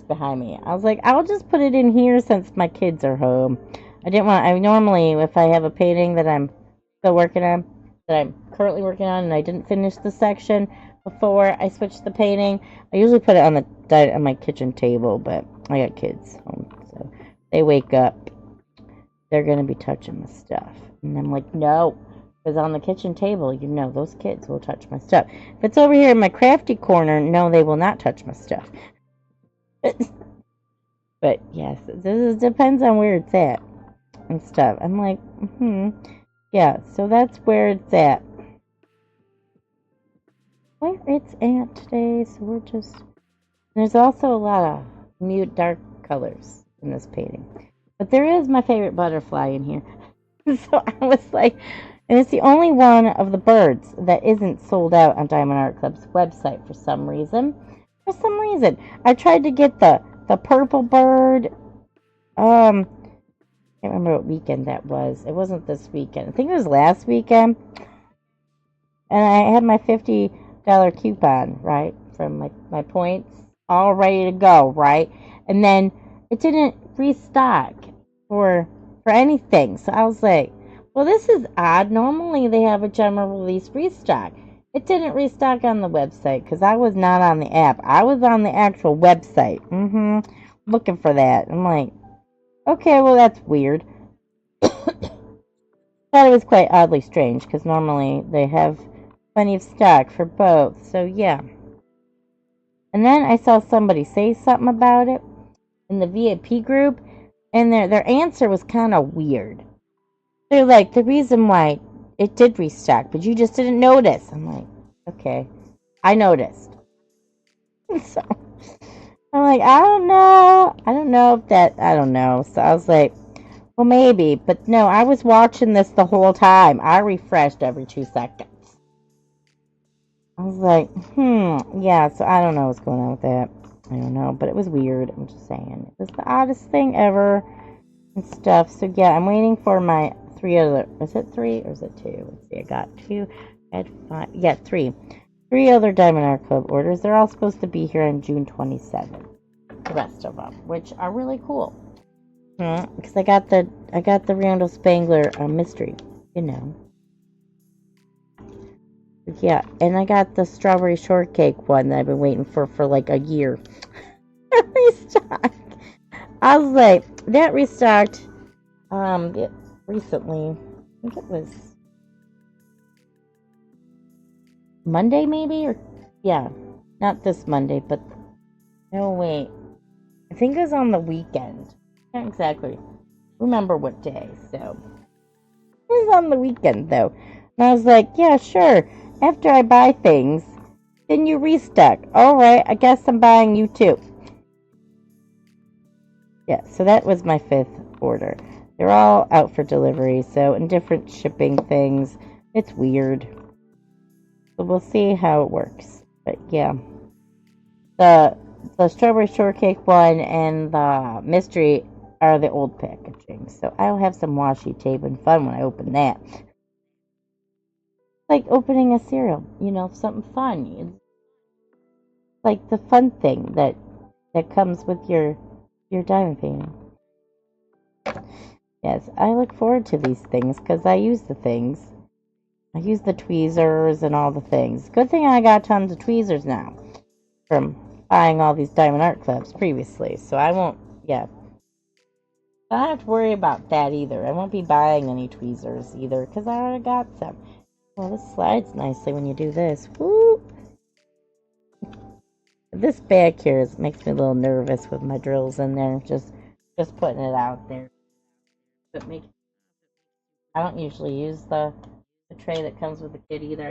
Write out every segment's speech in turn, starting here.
behind me. I was like, I'll just put it in here since my kids are home. I normally, if I have a painting that I'm still working on, that I'm currently working on, and I didn't finish the section before I switch the painting, I usually put it on my kitchen table, but I got kids home, so they wake up, they're gonna be touching my stuff, and I'm like, no, because on the kitchen table, you know, those kids will touch my stuff. If it's over here in my crafty corner, no, they will not touch my stuff. But yes, this depends on where it's at and stuff. I'm like, yeah, so that's where it's at. Where it's at today, so we're just. There's also a lot of mute dark colors in this painting. But there is my favorite butterfly in here. So I was like, and it's the only one of the birds that isn't sold out on Diamond Art Club's website for some reason. I tried to get the purple bird. I can't remember what weekend that was. It wasn't this weekend. I think it was last weekend. And I had my $50 coupon, right, from my points, all ready to go, right? And then it didn't restock for anything. So I was like, well, this is odd. Normally they have a general release restock. It didn't restock on the website because I was not on the app. I was on the actual website. Looking for that. I'm like, okay, well, that's weird. Thought it was quite oddly strange because normally they have plenty of stock for both. So, yeah. And then I saw somebody say something about it in the VIP group, and their answer was kind of weird. They're like, the reason why it did restock, but you just didn't notice. I'm like, okay, I noticed. So I'm like, I don't know if that, I don't know. So I was like, well, maybe, but no, I was watching this the whole time. I refreshed every 2 seconds. I was like, yeah, so I don't know what's going on with that. I don't know, but it was weird. I'm just saying. It was the oddest thing ever and stuff. So, yeah, I'm waiting for my 3 other, is it 3 or is it 2? Let's see, I got 2, I had 5, yeah, 3. 3 other Diamond Art Club orders. They're all supposed to be here on June 27th. The rest of them, which are really cool. Because I got the Randall Spangler mystery, you know. Yeah, and I got the strawberry shortcake one that I've been waiting for like a year. Restocked. I was like, that restocked recently. I think it was Monday maybe, or yeah, not this Monday, but no, wait, I think it was on the weekend. Can't exactly remember what day, so it was on the weekend though. And I was like, yeah, sure. After I buy things, then you restock. Alright, I guess I'm buying you too. Yeah, so that was my 5th order. They're all out for delivery, so in different shipping things. It's weird. So we'll see how it works. But yeah. The strawberry shortcake one and the mystery are the old packaging. So I'll have some washi tape and fun when I open that. Like opening a cereal, you know, something fun. It's like the fun thing that comes with your diamond painting. Yes, I look forward to these things because I use the things. I use the tweezers and all the things. Good thing I got tons of tweezers now from buying all these Diamond Art Clubs previously. So I won't, yeah. I don't have to worry about that either. I won't be buying any tweezers either because I already got some. Well, this slides nicely when you do this. Woo! This back here makes me a little nervous with my drills in there. Just putting it out there. But I don't usually use the tray that comes with the kit either.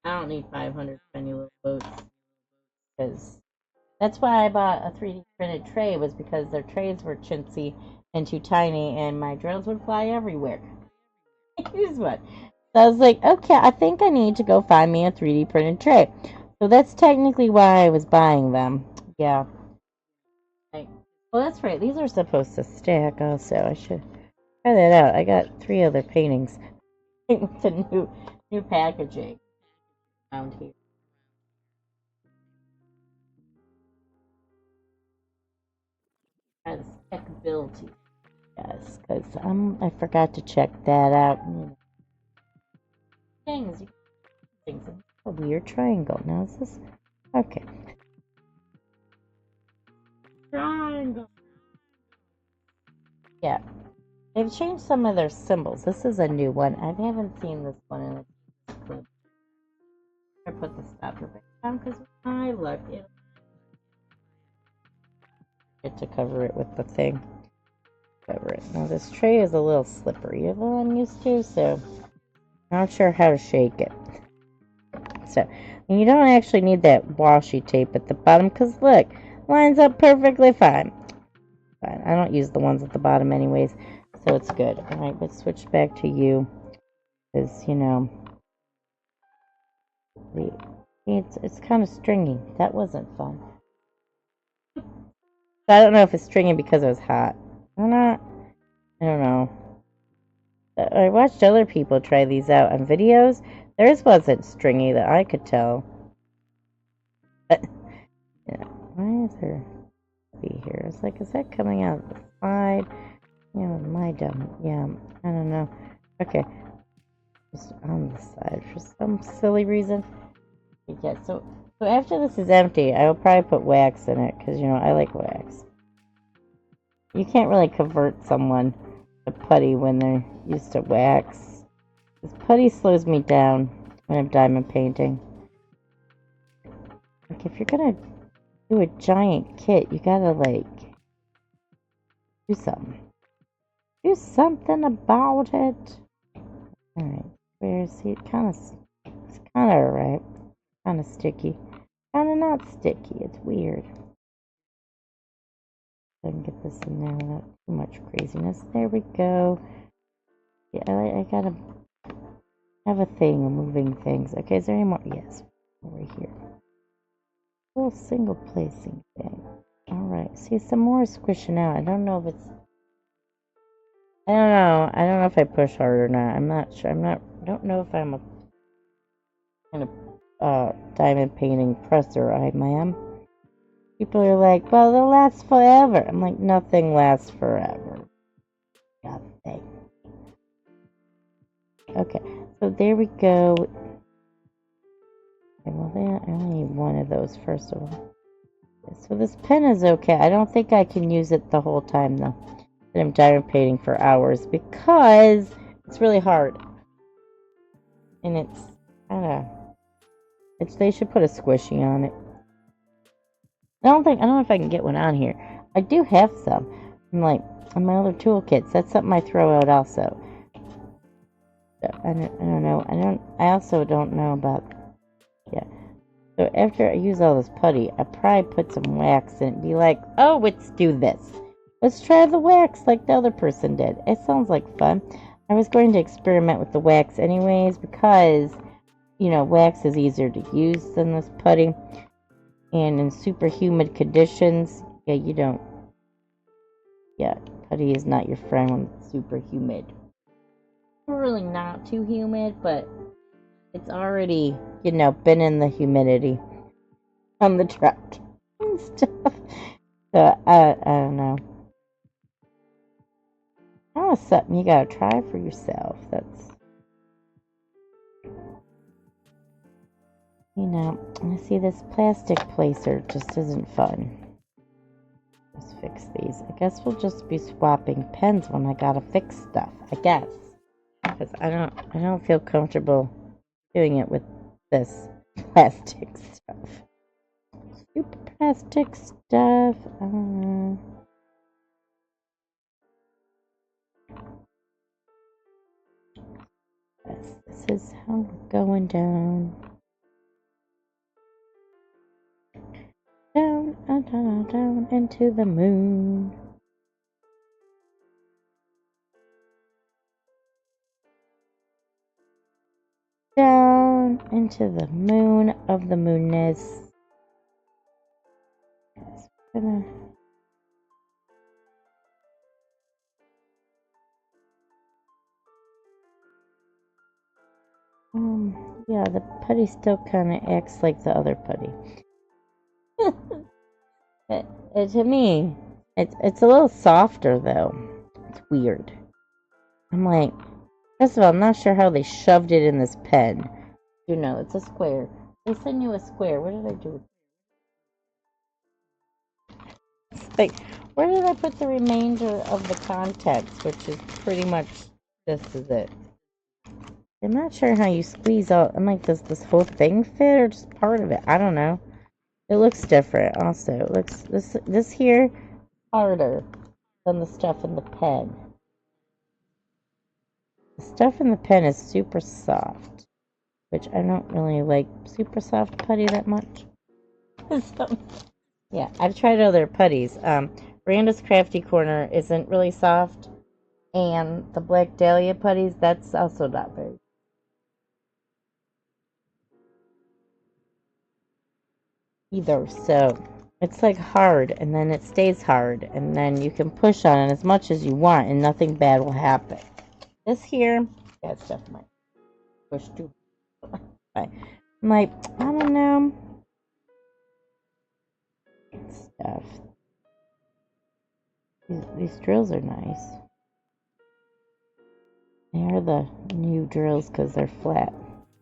I don't need 500 tiny little boats because that's why I bought a 3D printed tray, was because their trays were chintzy and too tiny, and my drills would fly everywhere. Use one. So I was like, okay, I think I need to go find me a 3D printed tray. So that's technically why I was buying them. Yeah. Well, that's right. These are supposed to stack also. I should try that out. I got 3 other paintings with the new packaging around here. ability. Yes, because I forgot to check that out. Things, a weird triangle. Now is this okay? Triangle. Yeah, they've changed some of their symbols. This is a new one. I haven't seen this one in a clip. I put the stopper back down because I look it. Get to cover it with the thing. Cover it. Now this tray is a little slippery than I'm used to, so I'm not sure how to shake it. So, and you don't actually need that washi tape at the bottom because look, lines up perfectly fine. Fine. I don't use the ones at the bottom anyways, so it's good. All right, let's switch back to you, because you know, it's kind of stringy. That wasn't fun. I don't know if it's stringy because it was hot or not. I don't know. I watched other people try these out on videos. Theirs wasn't stringy that I could tell. But, yeah, why is there be here? It's like, is that coming out the side? Yeah, my dumb. Yeah, I don't know. Okay, just on the side for some silly reason. Yeah, so after this is empty, I will probably put wax in it because you know I like wax. You can't really convert someone to putty when they're used to wax. Because putty slows me down when I'm diamond painting. Like if you're gonna do a giant kit, you gotta like do something. Do something about it. Alright, where's he? It's kinda alright. Kinda sticky. Kinda not sticky. It's weird. I can get this in there without too much craziness. There we go. Yeah, I gotta have a thing of moving things. Okay, is there any more? Yes, over here. Little single placing thing. Alright, see some more squishing out. I don't know if it's... I don't know. I don't know if I push hard or not. I'm not sure. I don't know if I'm a kind of diamond painting presser. I am. People are like, well, they'll last forever. I'm like, nothing lasts forever. Nothing. Okay, so there we go. Okay, well, I only need one of those, first of all. So this pen is okay. I don't think I can use it the whole time, though. I'm diamond painting for hours because it's really hard. And it's kind of... They should put a squishy on it. I don't know if I can get one on here. I do have some. I'm like, on my other toolkits. That's something I throw out also. So, I don't know. I also don't know about... Yeah. So after I use all this putty, I probably put some wax in it and be like, oh, let's do this. Let's try the wax like the other person did. It sounds like fun. I was going to experiment with the wax anyways because, you know, wax is easier to use than this putty. And in super humid conditions, yeah, you don't... Yeah, putty is not your friend when it's super humid. Really not too humid, but it's already, you know, been in the humidity on the truck and stuff. So, I don't know. Oh, something you gotta try for yourself. That's, you know, I see this plastic placer just isn't fun. Let's fix these. I guess we'll just be swapping pens when I gotta fix stuff. I guess. Because I don't feel comfortable doing it with this plastic stuff. Stupid plastic stuff. I don't know. Yes, this is how we're going down. Down, down, down into the moon. Down into the moon of the moonness. Yeah, the putty still kind of acts like the other putty. To me, It's a little softer though. It's weird. I'm like, first of all, I'm not sure how they shoved it in this pen. You know, it's a square. They send you a square. What did I do? Like, where did I put the remainder of the context, which is pretty much this is it. I'm not sure how you squeeze out. I'm like, does this whole thing fit or just part of it? I don't know. It looks different. Also, it looks this here harder than the stuff in the pen. The stuff in the pen is super soft, which I don't really like super soft putty that much. So, yeah, I've tried other putties. Miranda's Crafty Corner isn't really soft, and the Black Dahlia putties, that's also not very. Either, so it's like hard, and then it stays hard, and then you can push on it as much as you want, and nothing bad will happen. This here, that stuff might push too. I'm like, I don't know. Stuff. These drills are nice. They are the new drills because they're flat.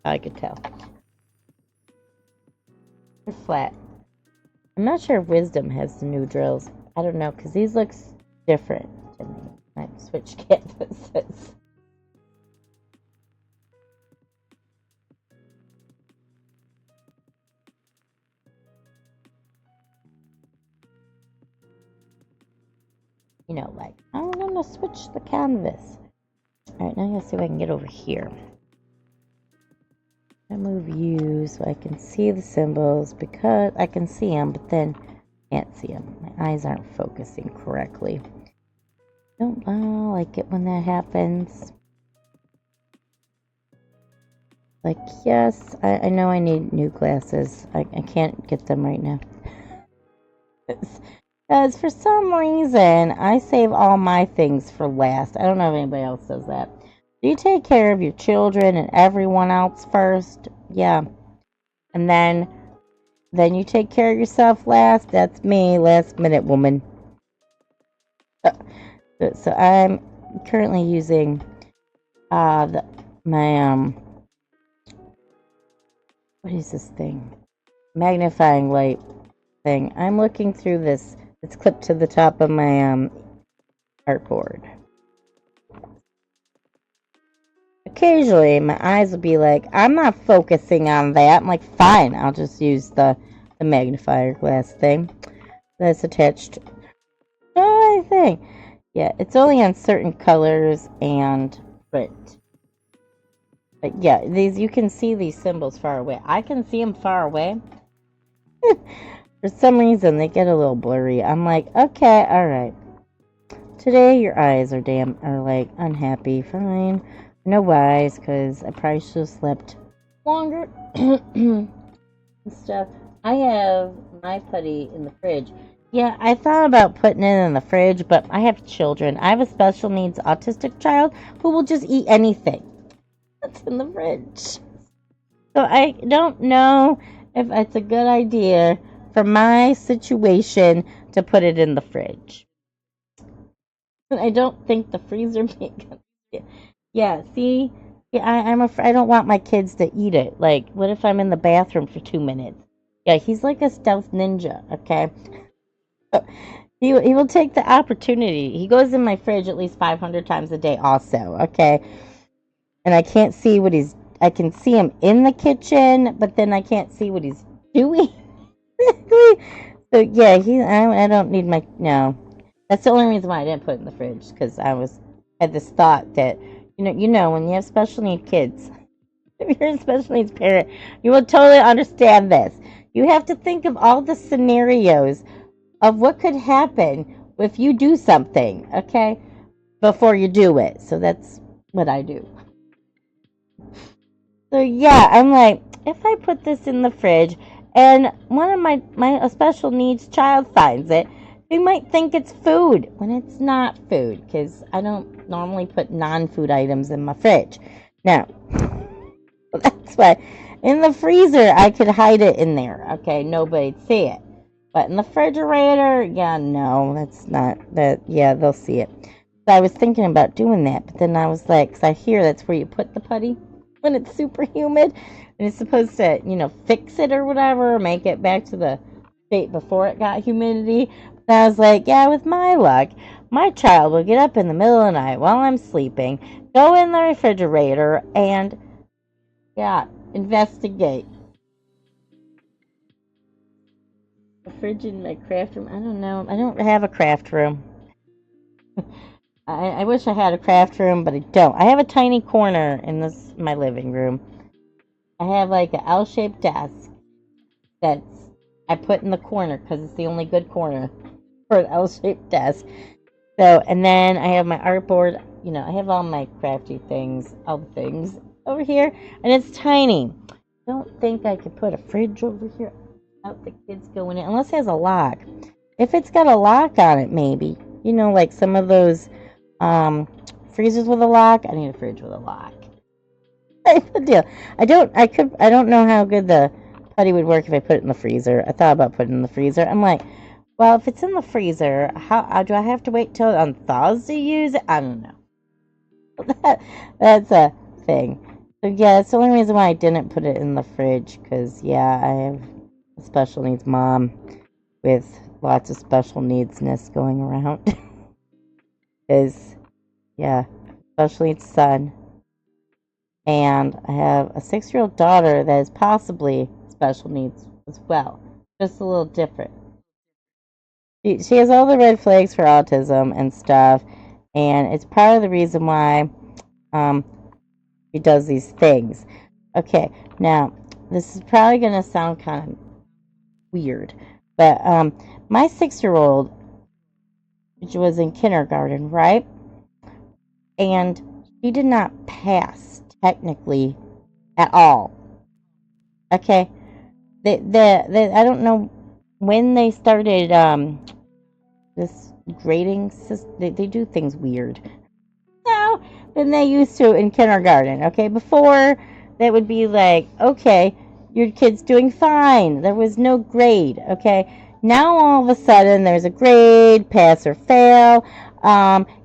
I could tell. They're flat. I'm not sure if Wisdom has the new drills. I don't know, because these looks different to me. I switch canvases. You know, like, I'm gonna switch the canvas. Alright, now I'm gonna see if I can get over here. I move you so I can see the symbols because I can see them, but then can't see them. My eyes aren't focusing correctly. Don't like it when that happens. Like, yes, I know I need new glasses. I can't get them right now. Because for some reason, I save all my things for last. I don't know if anybody else does that. Do you take care of your children and everyone else first? Yeah. And then you take care of yourself last? That's me, last minute woman. So I'm currently using my what is this thing? Magnifying light thing. I'm looking through this. It's clipped to the top of my artboard. Occasionally, my eyes will be like, I'm not focusing on that. I'm like, fine, I'll just use the magnifier glass thing that's attached. Oh, I think. Yeah, it's only on certain colors and print. But yeah, these you can see these symbols far away. I can see them far away. For some reason, they get a little blurry. I'm like, okay, all right. Today, your eyes are like unhappy. Fine. No wise, because I probably should have slept longer and stuff. I have my putty in the fridge. Yeah, I thought about putting it in the fridge, but I have children. I have a special needs autistic child who will just eat anything that's in the fridge. So I don't know if it's a good idea for my situation to put it in the fridge. I don't think the freezer makes it. Yeah, see? Yeah, I don't want my kids to eat it. Like, what if I'm in the bathroom for 2 minutes? Yeah, he's like a stealth ninja, okay? He will take the opportunity. He goes in my fridge at least 500 times a day also, okay? And I can't see what I can see him in the kitchen, but then I can't see what he's doing. So, yeah, I don't need no. That's the only reason why I didn't put it in the fridge, because had this thought that, you know, when you have special needs kids, if you're a special needs parent, you will totally understand this. You have to think of all the scenarios of what could happen if you do something, okay, before you do it. So that's what I do. So yeah, I'm like, if I put this in the fridge and one of my special needs child finds it, they might think it's food when it's not food, because I don't normally put non-food items in my fridge. Now, that's why in the freezer I could hide it in there. Okay, nobody'd see it. But in the refrigerator, yeah, no, that's not that. Yeah, they'll see it. So I was thinking about doing that, but then I was like, because I hear that's where you put the putty when it's super humid, and it's supposed to, fix it or whatever, or make it back to the state before it got humidity. But I was like, yeah, with my luck, my child will get up in the middle of the night while I'm sleeping, go in the refrigerator, and yeah, investigate. A fridge in my craft room? I don't know. I don't have a craft room. I wish I had a craft room, but I don't. I have a tiny corner in my living room. I have like an L-shaped desk that's I put in the corner because it's the only good corner for an L-shaped desk. So, and then I have my artboard. I have all my crafty things, all the things over here, and it's tiny. I don't think I could put a fridge over here without the kids going in, unless it has a lock. If it's got a lock on it, maybe. Like some of those freezers with a lock. I need a fridge with a lock. Type of deal. I don't know how good the putty would work if I put it in the freezer. I thought about putting it in the freezer. I'm like, well, if it's in the freezer, how do I have to wait till it unthaws to use it? I don't know. That's a thing. So yeah, that's the only reason why I didn't put it in the fridge. Because yeah, I have a special needs mom with lots of special needsness going around. Is yeah, special needs son. And I have a 6-year-old daughter that is possibly special needs as well, just a little different. She has all the red flags for autism and stuff, and it's part of the reason why um, she does these things. Okay, now this is probably going to sound kind of weird, but my 6-year-old, which was in kindergarten, right? And she did not pass technically at all. Okay, I don't know when they started this grading system. They do things weird now than they used to in kindergarten. Okay, before that would be like, okay, your kid's doing fine. There was no grade. Okay, now all of a sudden there's a grade, pass or fail.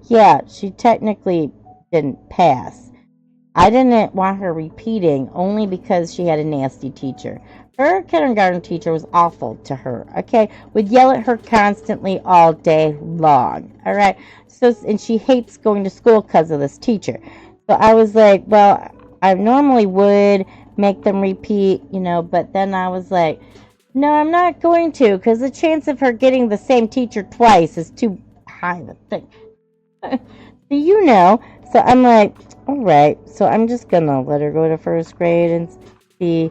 Yeah, she technically didn't pass. I didn't want her repeating only because she had a nasty teacher. Her kindergarten teacher was awful to her, okay? Would yell at her constantly all day long, all right? So, and she hates going to school because of this teacher. So I was like, well, I normally would make them repeat, but then I was like, no, I'm not going to, because the chance of her getting the same teacher twice is too high of a thing. So I'm like, all right, so I'm just gonna let her go to first grade and see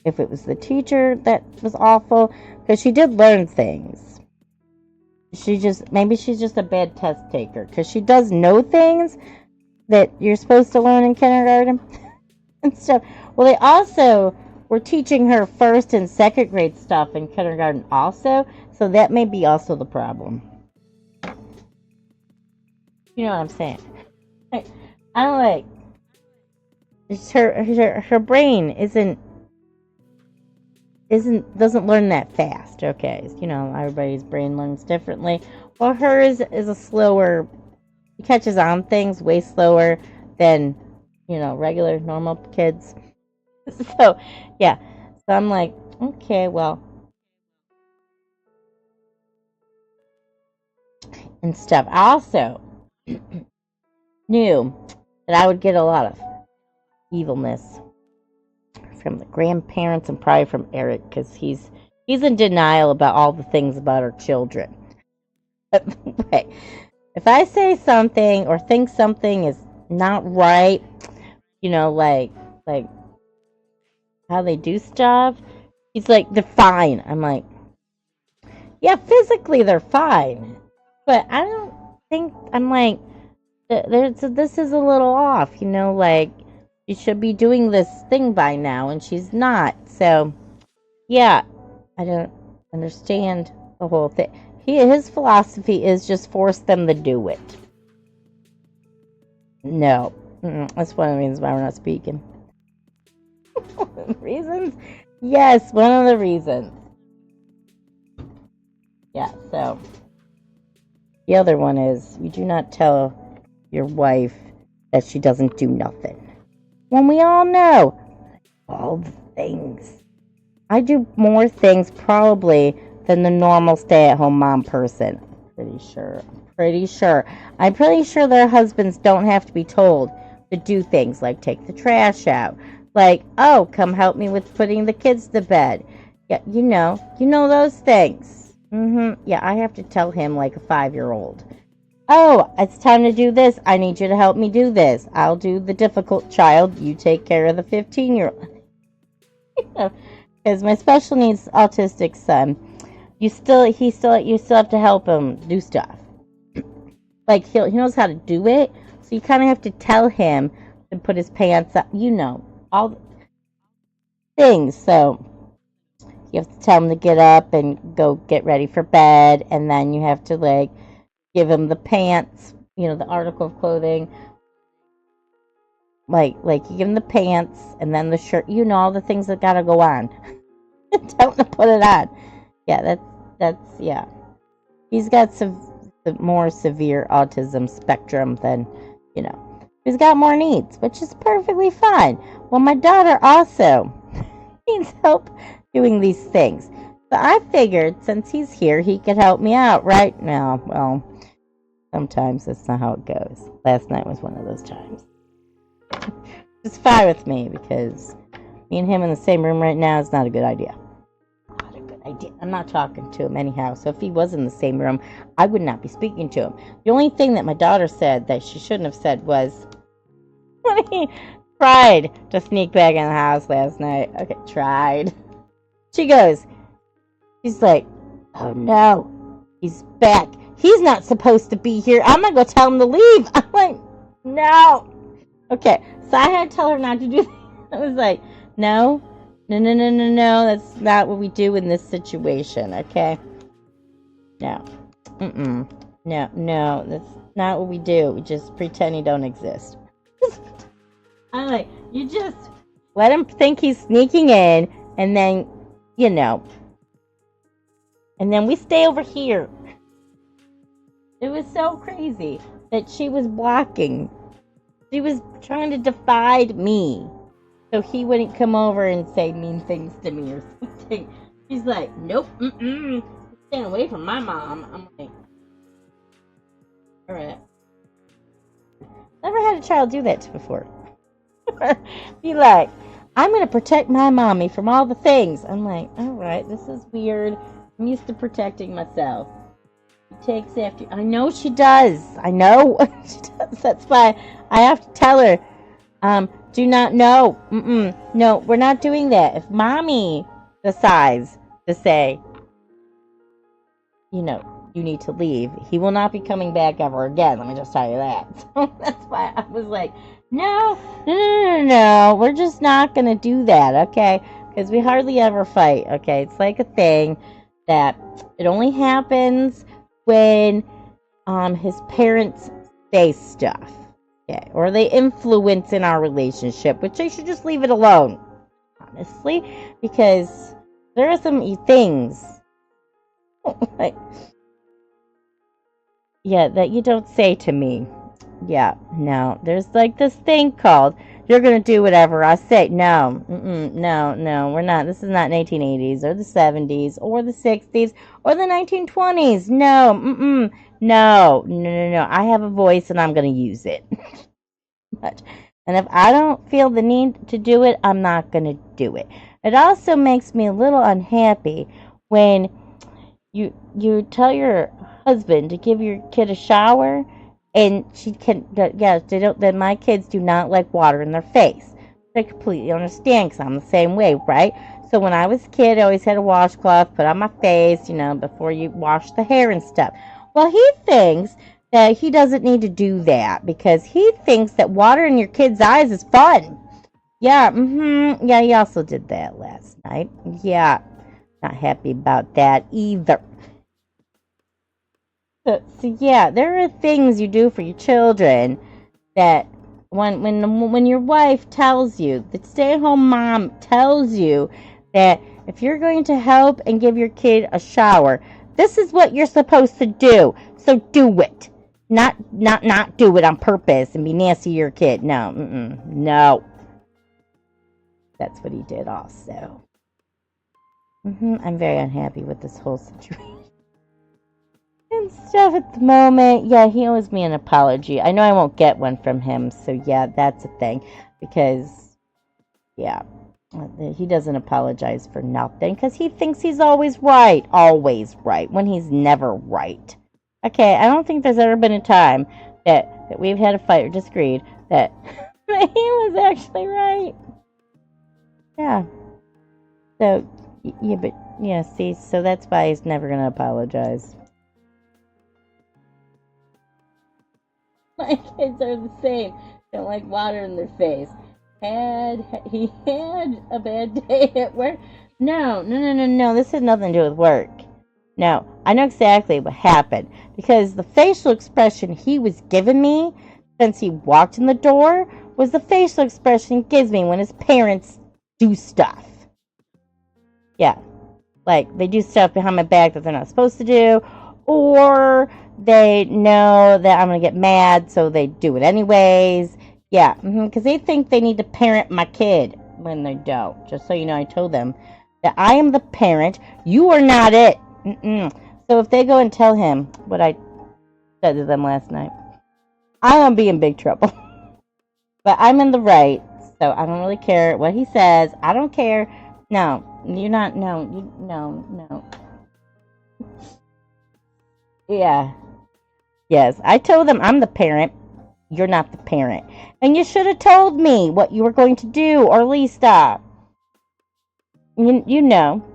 if it was the teacher that was awful, because she did learn things. Maybe she's just a bad test taker, because she does know things that you're supposed to learn in kindergarten and stuff. Well, they also were teaching her first and second grade stuff in kindergarten also, so that may be also the problem. You know what I'm saying? I don't like. It's her brain doesn't learn that fast. Okay, everybody's brain learns differently. Well, hers is a slower. She catches on things way slower than regular normal kids. So yeah, so I'm like, okay, well, and stuff. I also knew that I would get a lot of evilness from the grandparents and probably from Eric, because he's in denial about all the things about our children. But if I say something or think something is not right, like how they do stuff, he's like, they're fine. I'm like, yeah, physically they're fine, but I don't think, I'm like, this is a little off, like she should be doing this thing by now and she's not. So yeah, I don't understand the whole thing. His philosophy is just force them to do it. No, that's one of the reasons why we're not speaking. Reasons? Yes, one of the reasons. Yeah, so the other one is you do not tell your wife that she doesn't do nothing. When we all know all the things. I do more things probably than the normal stay-at-home mom person. Pretty sure. I'm pretty sure their husbands don't have to be told to do things like take the trash out. Like, oh, come help me with putting the kids to bed. Yeah, you know those things. Yeah, I have to tell him like a 5-year-old. Oh, it's time to do this. I need you to help me do this. I'll do the difficult child. You take care of the 15-year-old. Because my special needs autistic son, you still have to help him do stuff. Like he knows how to do it, so you kind of have to tell him to put his pants up. All the things. So you have to tell him to get up and go get ready for bed, and then you have to like give him the pants, the article of clothing. Like you give him the pants and then the shirt, all the things that gotta go on. Tell him to put it on. Yeah, yeah. He's got some more severe autism spectrum than, he's got more needs, which is perfectly fine. Well, my daughter also needs help doing these things. So I figured since he's here, he could help me out right now. Well, sometimes that's not how it goes. Last night was one of those times. It's fine with me because me and him in the same room right now is not a good idea. Not a good idea. I'm not talking to him anyhow. So if he was in the same room, I would not be speaking to him. The only thing that my daughter said that she shouldn't have said was when he tried to sneak back in the house last night. Okay, tried. She's like, oh no, he's back. He's not supposed to be here. I'm going to go tell him to leave. I'm like, no. Okay, so I had to tell her not to do that. I was like, no, that's not what we do in this situation, okay? No, no, that's not what we do. We just pretend he don't exist. I'm like, you just let him think he's sneaking in, and then, and then we stay over here. It was so crazy that she was blocking. She was trying to divide me so he wouldn't come over and say mean things to me or something. She's like, nope, staying away from my mom. I'm like, alright. Never had a child do that before. Be like, I'm going to protect my mommy from all the things. I'm like, alright, this is weird. I'm used to protecting myself. She takes after. I know she does. I know she does. That's why I have to tell her, do not know. No, we're not doing that. If mommy decides to say, you need to leave, he will not be coming back ever again. Let me just tell you that. So that's why I was like, no, we're just not going to do that, okay? Because we hardly ever fight, okay? It's like a thing that it only happens when his parents say stuff. Okay, or they influence in our relationship, which they should just leave it alone, honestly, because there are some things like, that you don't say to me. Yeah, no, there's like this thing called, you're gonna do whatever I say. No, no, we're not. This is not 1980s or the 70s or the 60s or the 1920s. No, no. I have a voice and I'm gonna use it. And if I don't feel the need to do it, I'm not gonna do it. It also makes me a little unhappy when you tell your husband to give your kid a shower. And then my kids do not like water in their face. I completely understand because I'm the same way, right? So when I was a kid, I always had a washcloth put on my face, before you wash the hair and stuff. Well, he thinks that he doesn't need to do that because he thinks that water in your kid's eyes is fun. Yeah, yeah, he also did that last night. Yeah, not happy about that either. So yeah, there are things you do for your children that when your wife tells you, the stay-at-home mom tells you that if you're going to help and give your kid a shower, this is what you're supposed to do. So do it. Not do it on purpose and be nasty to your kid. No, no. That's what he did also. I'm very unhappy with this whole situation. And stuff at the moment. Yeah, he owes me an apology. I know I won't get one from him, so yeah, that's a thing. Because, yeah, he doesn't apologize for nothing. Because he thinks he's always right. Always right. When he's never right. Okay, I don't think there's ever been a time that we've had a fight or disagreed that he was actually right. Yeah. So, yeah, but, yeah, see, so that's why he's never going to apologize. My kids are the same. Don't like water in their face. He had a bad day at work. No. This had nothing to do with work. No, I know exactly what happened. Because the facial expression he was giving me since he walked in the door was the facial expression he gives me when his parents do stuff. Yeah. Like, they do stuff behind my back that they're not supposed to do. Or they know that I'm going to get mad, so they do it anyways. Yeah, because they think they need to parent my kid when they don't. Just so you know, I told them that I am the parent. You are not it. So if they go and tell him what I said to them last night, I'm going to be in big trouble. But I'm in the right, so I don't really care what he says. I don't care. No, you're not. No. Yeah. Yes, I told them I'm the parent. You're not the parent. And you should have told me what you were going to do, or at least, you know.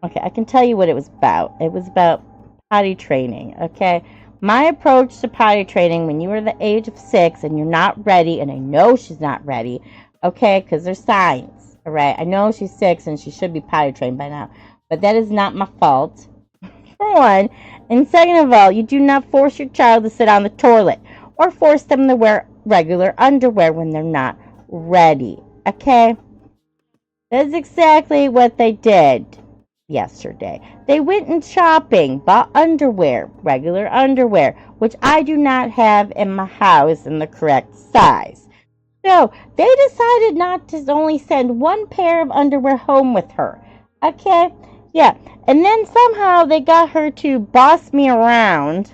Okay, I can tell you what it was about. It was about potty training, okay? My approach to potty training when you were the age of 6 and you're not ready, and I know she's not ready, okay, because there's signs, all right? I know she's 6 and she should be potty trained by now, but that is not my fault, for one. And second of all, you do not force your child to sit on the toilet or force them to wear regular underwear when they're not ready, okay? That's exactly what they did yesterday. They went shopping, bought underwear, regular underwear, which I do not have in my house in the correct size. So they decided not to only send one pair of underwear home with her. Okay? Yeah. And then somehow they got her to boss me around.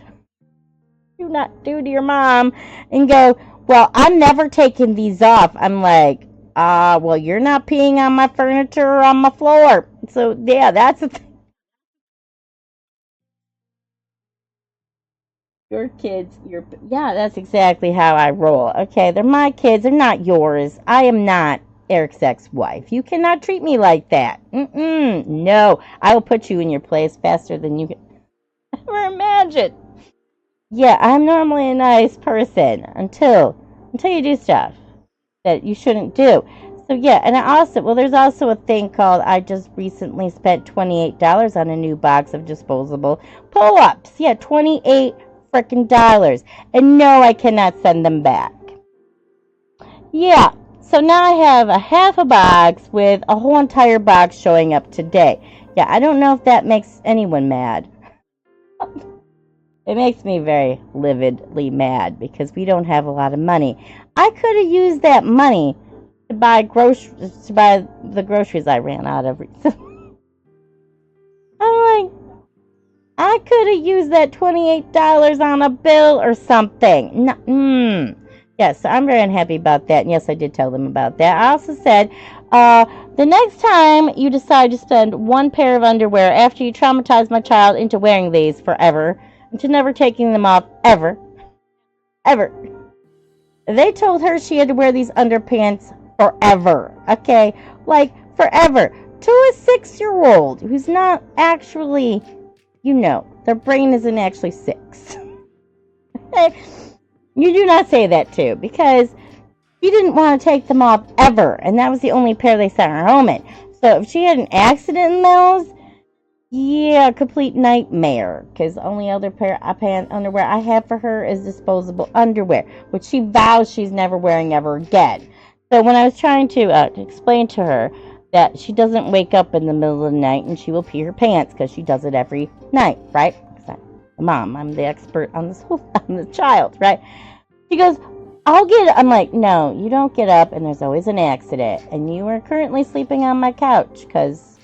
Do not do to your mom. And go, well, I'm never taking these off. I'm like, well, you're not peeing on my furniture or on my floor. So, yeah, that's the thing. Your kids, yeah, that's exactly how I roll. Okay, they're my kids, they're not yours. I am not Eric's ex-wife. You cannot treat me like that. No, I will put you in your place faster than you can ever imagine. Yeah, I'm normally a nice person until you do stuff that you shouldn't do. So yeah, and there's also a thing called, I just recently spent $28 on a new box of disposable pull-ups. Yeah, 28 freaking dollars. And no, I cannot send them back. Yeah, so now I have a half a box with a whole entire box showing up today. Yeah, I don't know if that makes anyone mad. It makes me very lividly mad because we don't have a lot of money. I could have used that money to buy the groceries I ran out of recently. I'm like, I could have used that $28 on a bill or something. Yes, so I'm very unhappy about that. And yes, I did tell them about that. I also said, the next time you decide to spend one pair of underwear after you traumatize my child into wearing these forever, into never taking them off ever. They told her she had to wear these underpants forever. Okay? Like, forever. To a 6-year-old who's not actually, their brain isn't actually 6. You do not say that to, because she didn't want to take them off ever, and that was the only pair they sent her home in. So if she had an accident in those, yeah, complete nightmare, because only other pair of underwear I have for her is disposable underwear, which she vows she's never wearing ever again. So when I was trying to explain to her that she doesn't wake up in the middle of the night and she will pee her pants, because she does it every night, right? Because I'm the mom. I'm the expert on this whole, on the child, right? She goes, I'm like, no, you don't get up and there's always an accident. And you are currently sleeping on my couch because